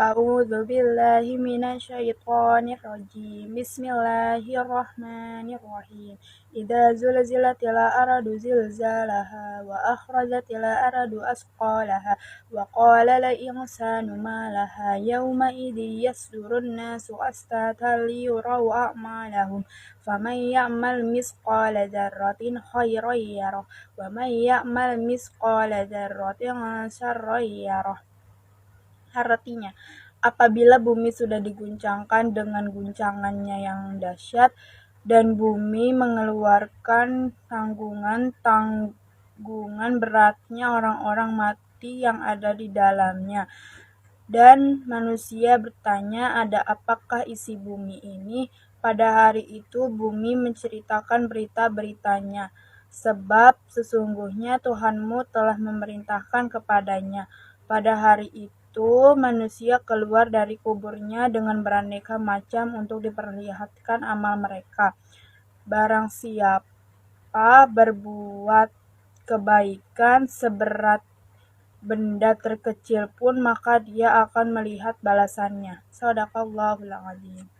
أعوذ بالله من الشيطان الرجيم بسم الله الرحمن الرحيم إذا زلزلت الأرض زلزالها وأخرجت الأرض أثقالها وقال الإنسان ما لها يومئذ يصدر الناس أشتاتا ليروا أعمالهم فمن يعمل مثقال ذرة خيرا يره ومن يعمل مثقال ذرة شرا يره. Artinya, apabila bumi sudah diguncangkan dengan guncangannya yang dahsyat dan bumi mengeluarkan tanggungan beratnya orang-orang mati yang ada di dalamnya, dan manusia bertanya, ada apakah isi bumi ini? Pada hari itu bumi menceritakan berita-beritanya, sebab sesungguhnya Tuhanmu telah memerintahkan kepadanya. Pada hari itu manusia keluar dari kuburnya dengan beraneka macam untuk diperlihatkan amal mereka. Barang siapa berbuat kebaikan seberat benda terkecil pun, maka dia akan melihat balasannya. Shadaqallahul adzim.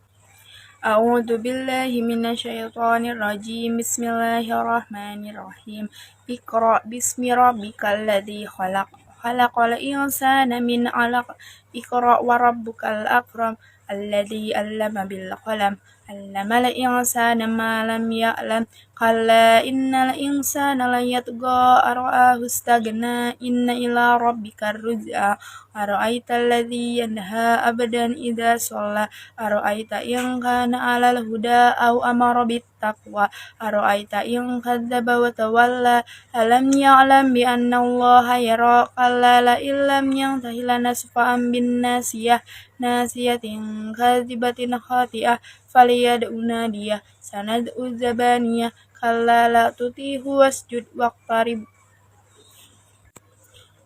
A'udzu billahi minasyaitonir rajim. Bismillahirrahmanirrahim. Iqra bismi rabbikal ladzi khalaq. Khalaqal insana min 'alaq. Iqra wa rabbukal akram. Alladzi 'allama bil qalam. 'Allamal insana ma lam ya'lam. Kalla innal insana layatgha ara'ahu istaghna. Inna ila rabbikar ruj'a. Ara'aital ladzi yanha 'abdan idza shalla. Ara'aita in kana 'alal huda aw amara bittaqwa. Ara'aita in kadzdzaba wa tawalla. Alam ya'lam bi anna Allaha yara. Kalla la illam yantahi lanasfa'an bin nasiyatin kadzibatin khati'ah. Faliyad'u nadiyah. Sanad'u zabaniyah. Kalla la tuti'hu wasjud waqtarib.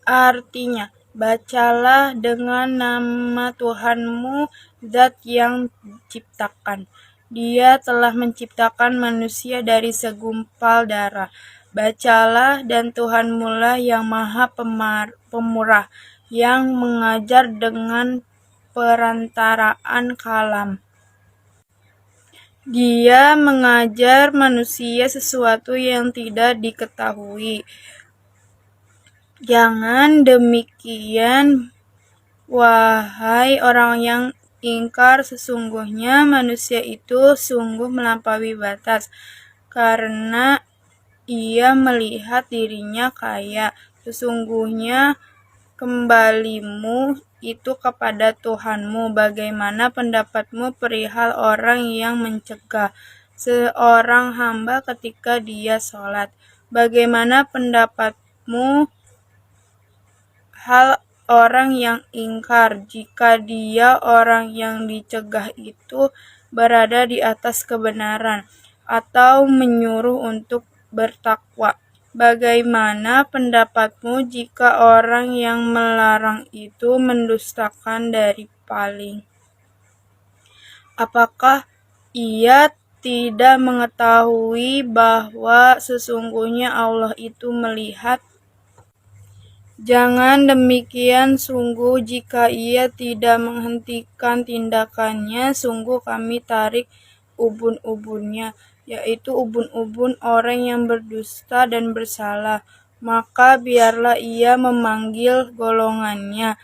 Artinya, bacalah dengan nama Tuhanmu, Zat yang ciptakan. Dia telah menciptakan manusia dari segumpal darah. Bacalah, dan Tuhanmulah yang Maha Pemurah, yang mengajar dengan perantaraan kalam. Dia mengajar manusia sesuatu yang tidak diketahui. Jangan demikian, wahai orang yang ingkar, sesungguhnya manusia itu sungguh melampaui batas, karena ia melihat dirinya kaya. Sesungguhnya kembalimu itu kepada Tuhanmu. Bagaimana pendapatmu perihal orang yang mencegah seorang hamba ketika dia sholat? Bagaimana pendapatmu hal orang yang ingkar jika dia orang yang dicegah itu berada di atas kebenaran atau menyuruh untuk bertakwa? Bagaimana pendapatmu jika orang yang melarang itu mendustakan dari paling? Apakah ia tidak mengetahui bahwa sesungguhnya Allah itu melihat? Jangan demikian, sungguh jika ia tidak menghentikan tindakannya, sungguh kami tarik ubun-ubunnya, yaitu ubun-ubun orang yang berdusta dan bersalah. Maka biarlah ia memanggil golongannya.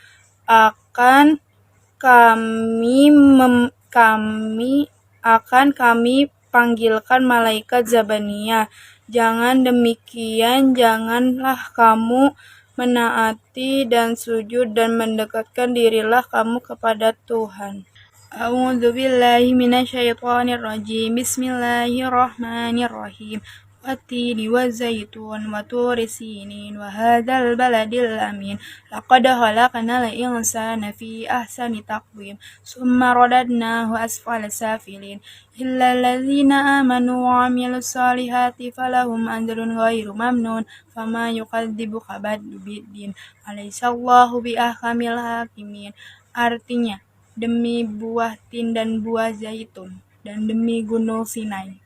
Kami panggilkan malaikat Zabaniyah. Jangan demikian, janganlah kamu menaati dan sujud dan mendekatkan dirilah kamu kepada Tuhan. A'udzu billahi minasyaitonir rajim. Bismillahirrahmanirrahim. Wattini wazaitun wa turi sinin wa hadzal baladil amin. Laqad khalaqnal insana fi ahsani taqwim. Summa radadnahu asfala safilin. Illal ladzina amanu wa 'amilus solihati falahum ajrun ghairu mamnun. Fama yukadzibuka ba'du biddin. Alaihissallahu biahkamil hakimin. Artinya, demi buah tin dan buah zaitun, dan demi gunung Sinai,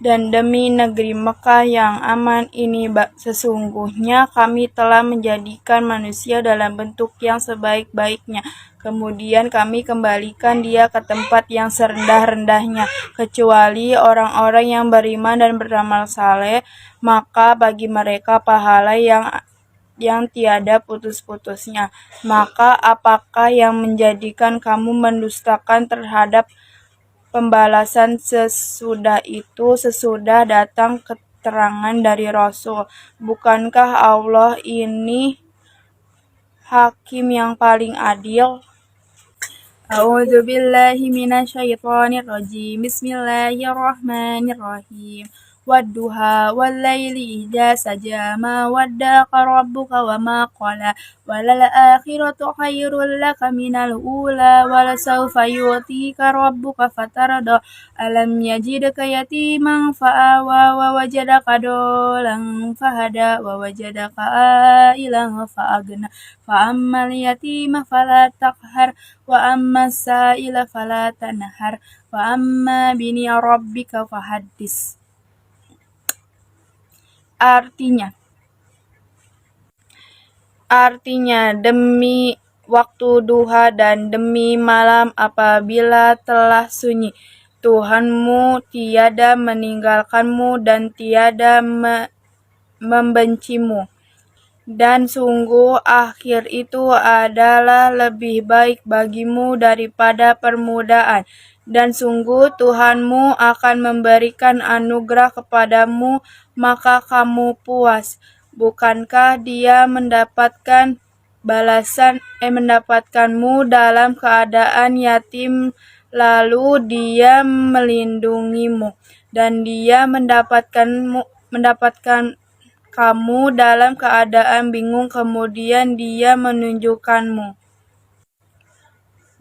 Dan demi negeri Mekah yang aman ini, sesungguhnya kami telah menjadikan manusia dalam bentuk yang sebaik-baiknya. Kemudian kami kembalikan dia ke tempat yang serendah-rendahnya, kecuali orang-orang yang beriman dan beramal saleh, maka bagi mereka pahala yang tiada putus-putusnya. Maka apakah yang menjadikan kamu mendustakan terhadap pembalasan sesudah datang keterangan dari Rasul? Bukankah Allah ini hakim yang paling adil? A'udzu billahi minasyaitonir rajim. Bismillahirrahmanirrahim. Wadduha wallaili idza saja ma waddaka rabbuka wa ma qala walal akhiratu khairul laka minal ula walasawfa yu'tika rabbuka fatarda alam yajidka yatiman fa'awa wa wajadaka dolan fahada wa wajadaka ailan fa'agna fa'ammal yatima fala taqhar wa amma sa'ila fala tanhar wa amma bini rabbika fahaddis. Artinya, demi waktu duha dan demi malam apabila telah sunyi, Tuhanmu tiada meninggalkanmu dan tiada membencimu. Dan sungguh akhir itu adalah lebih baik bagimu daripada permudaan. Dan sungguh Tuhanmu akan memberikan anugerah kepadamu, maka kamu puas. Bukankah Dia mendapatkanmu dalam keadaan yatim, lalu Dia melindungimu, dan Dia mendapatkan kamu dalam keadaan bingung, kemudian Dia menunjukkanmu.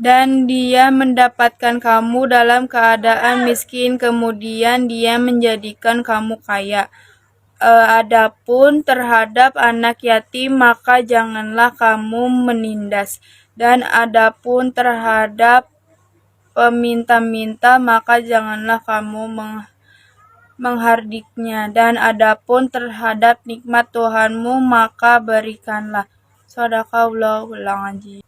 Dan Dia mendapatkan kamu dalam keadaan miskin, kemudian Dia menjadikan kamu kaya. Adapun terhadap anak yatim, maka janganlah kamu menindas. Dan adapun terhadap peminta-minta, maka janganlah kamu menghardiknya. Dan adapun terhadap nikmat Tuhanmu, maka berikanlah. Shadaqallahul Adzim.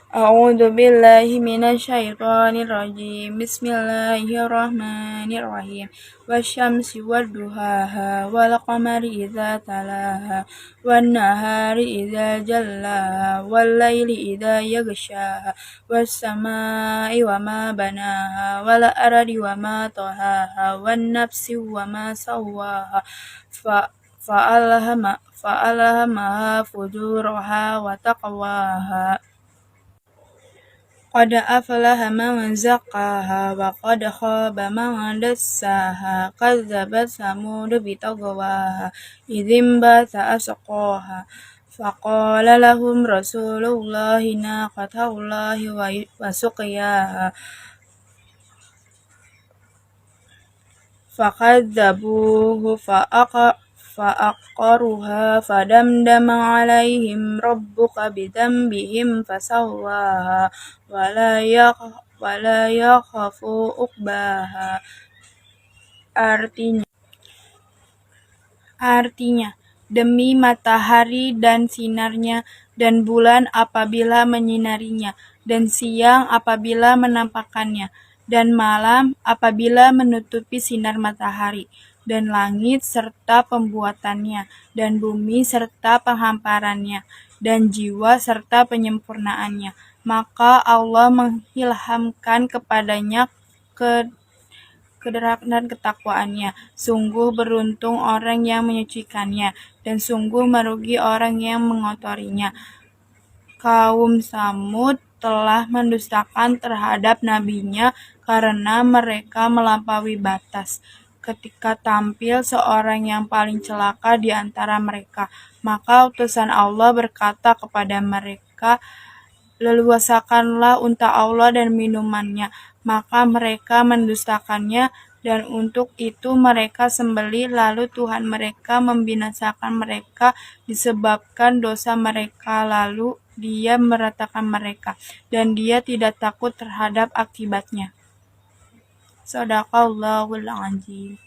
A'udzu billahi minasyaitonir rajim. Bismillahirrahmanirrahim. Wasyamsi wadduhaha wal qamari idza talaha wan nahari idza jallaha wal laili idza yaghshaha was samai wama banaha wal ardi wama tahaha wan nafsi wama sawwaha fa'alhamaha fujuraha wa taqwaha. Qad aflaha man zakkaha wa qad khaba man dassaha. Kadzabat Samud bitagwaha idzim batha asqaha. Faqala lahum Rasulullahi naqatallahi wa suqiyaha. Fakadzabuhu fa'aqaruha fadamdama alaihim rabbuka bidzambihim fasawwaha wala yakhafu uqbaha. Artinya, demi matahari dan sinarnya, dan bulan apabila menyinarinya, dan siang apabila menampakkannya, dan malam apabila menutupi sinar matahari, dan langit serta pembuatannya, dan bumi serta penghamparannya, dan jiwa serta penyempurnaannya. Maka Allah mengilhamkan kepadanya dan ketakwaannya. Sungguh beruntung orang yang menyucikannya, dan sungguh merugi orang yang mengotorinya. Kaum Samud telah mendustakan terhadap nabinya karena mereka melampaui batas. Ketika tampil seorang yang paling celaka di antara mereka, maka utusan Allah berkata kepada mereka, leluasakanlah unta Allah dan minumannya. Maka mereka mendustakannya, dan untuk itu mereka sembelih, lalu Tuhan mereka membinasakan mereka disebabkan dosa mereka, lalu Dia meratakan mereka, dan Dia tidak takut terhadap akibatnya. Shadaqallahul Adzim.